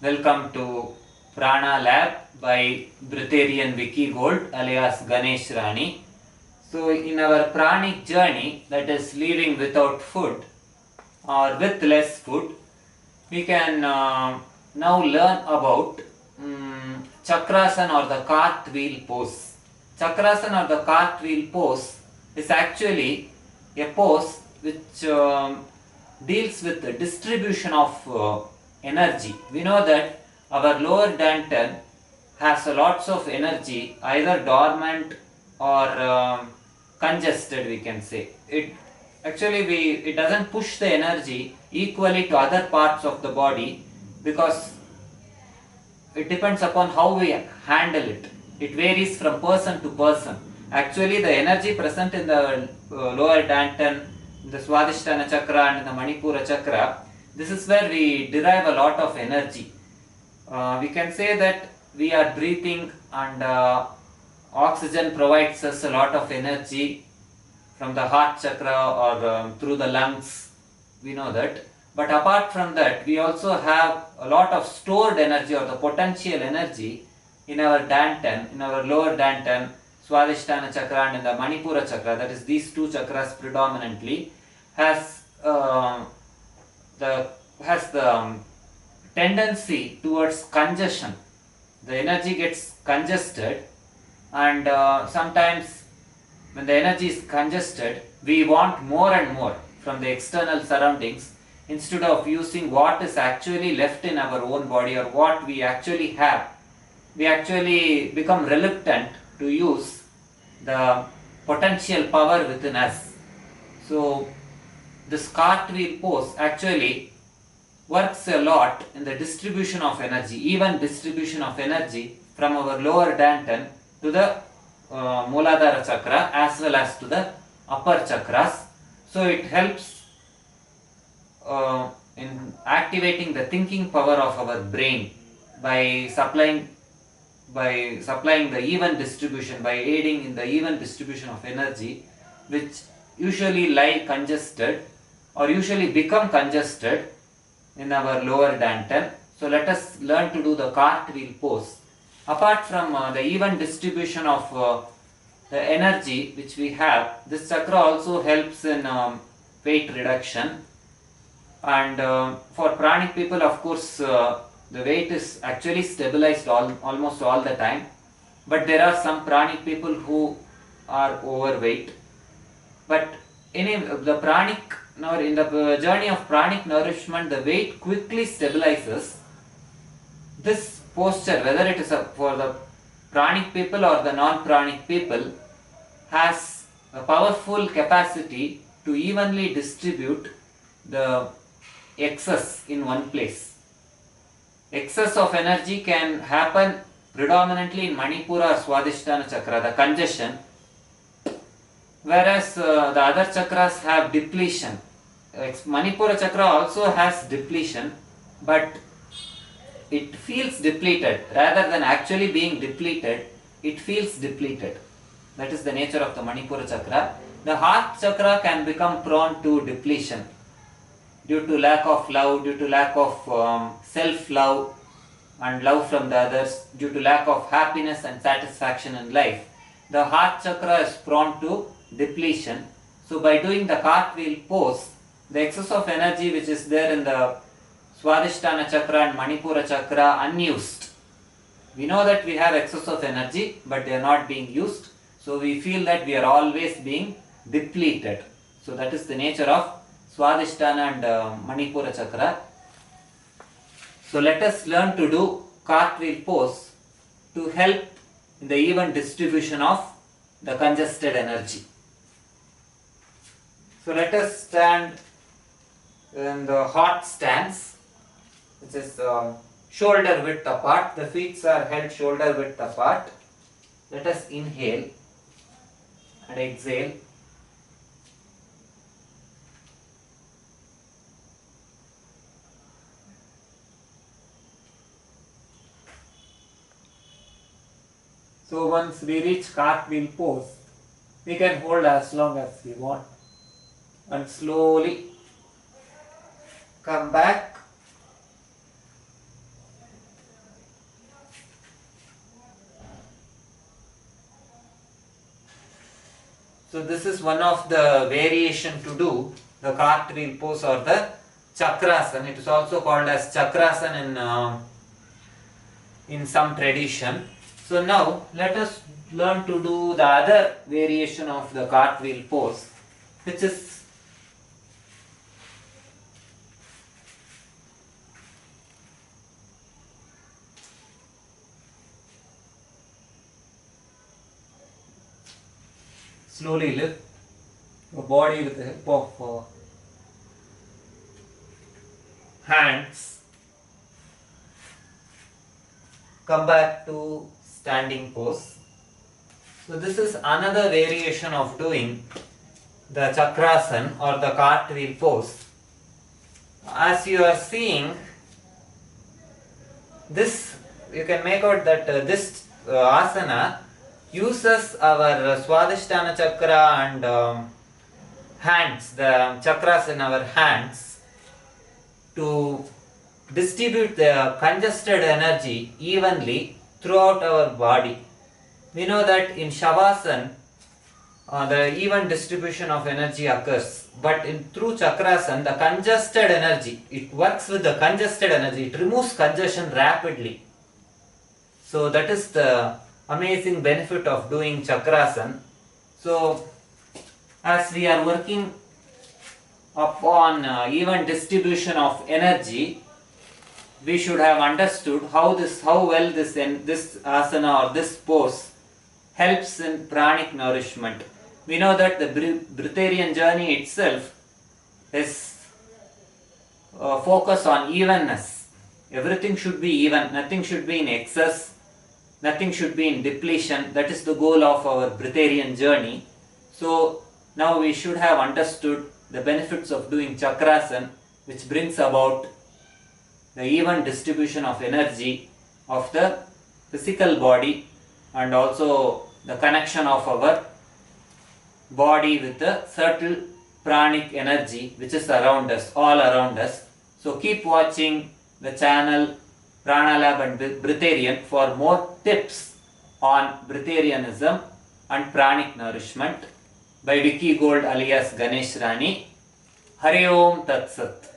Welcome to Prana Lab by Breatharian Vicky Gold alias Ganesh Rani. So, in our pranic journey, that is living without food or with less food, we can now learn about Chakrasana or the cartwheel pose. Chakrasana or the cartwheel pose is actually a pose which deals with the distribution of energy. We know that our lower dantian has lots of energy, either dormant or congested, we can say. It doesn't push the energy equally to other parts of the body because it depends upon how we handle it. It varies from person to person. Actually, the energy present in the lower dantian, the Swadhisthana chakra and the Manipura chakra, this is where we derive a lot of energy. We can say that we are breathing and oxygen provides us a lot of energy from the heart chakra or through the lungs. We know that. But apart from that, we also have a lot of stored energy or the potential energy in our dantian, in our lower dantian, Swadhisthana chakra and in the Manipura chakra, that is these two chakras predominantly, has the tendency towards congestion. The energy gets congested, and sometimes when the energy is congested, we want more and more from the external surroundings instead of using what is actually left in our own body or what we actually have. We actually become reluctant to use the potential power within us. So this cartwheel pose actually works a lot in the distribution of energy, even distribution of energy from our lower dantian to the Muladhara chakra as well as to the upper chakras. So it helps in activating the thinking power of our brain by supplying the even distribution, by aiding in the even distribution of energy, which usually lie congested or usually become congested in our lower dantian. So let us learn to do the cartwheel pose. Apart from the even distribution of the energy which we have, this chakra also helps in weight reduction. And for pranic people, of course, the weight is actually stabilized almost all the time. But there are some pranic people who are overweight. But the pranic, now in the journey of pranic nourishment, the weight quickly stabilizes. This posture, whether it is for the pranic people or the non-pranic people, has a powerful capacity to evenly distribute the excess in one place. Excess of energy can happen predominantly in Manipura or Swadhisthana chakra, the congestion, whereas the other chakras have depletion. Manipura chakra also has depletion, but it feels depleted rather than actually being depleted. It feels depleted. That is the nature of the Manipura chakra. The heart chakra can become prone to depletion due to lack of love, due to lack of self-love and love from the others, due to lack of happiness and satisfaction in life. The heart chakra is prone to depletion. So by doing the cartwheel pose, the excess of energy which is there in the Swadhisthana chakra and Manipura chakra unused. We know that we have excess of energy, but they are not being used. So we feel that we are always being depleted. So that is the nature of Swadhisthana and Manipura chakra. So let us learn to do cartwheel pose to help in the even distribution of the congested energy. So let us stand in the heart stance, which is shoulder width apart. The feet are held shoulder width apart. Let us inhale and exhale. So once we reach cartwheel pose, we can hold as long as we want and slowly come back So this is one of the variation to do the cartwheel pose or the chakrasana. It is also called as chakrasana in some tradition. So now let us learn to do the other variation of the cartwheel pose, which is slowly lift your body with the help of hands. Come back to standing pose. So this is another variation of doing the chakrasana or the cartwheel pose. As you are seeing, this you can make out that this asana uses our Swadhisthana chakra and hands, the chakras in our hands, to distribute the congested energy evenly throughout our body. We know that in Shavasana, the even distribution of energy occurs, but through Chakrasana, the congested energy, it works with the congested energy, it removes congestion rapidly. So that is the amazing benefit of doing Chakrasana. So as we are working upon even distribution of energy, we should have understood how well this asana or this pose helps in pranic nourishment. We know that the Breatharian journey itself is focused on evenness. Everything should be even, nothing should be in excess, nothing should be in depletion. That is the goal of our Breatharian journey. So now we should have understood the benefits of doing Chakrasana, which brings about the even distribution of energy of the physical body and also the connection of our body with the subtle pranic energy which is around us, all around us. So keep watching the channel Pranalab and Breatharian for more tips on Breatharianism and pranic nourishment by Vicky Gold alias Ganesh Rani. Hari Om Tat Sat.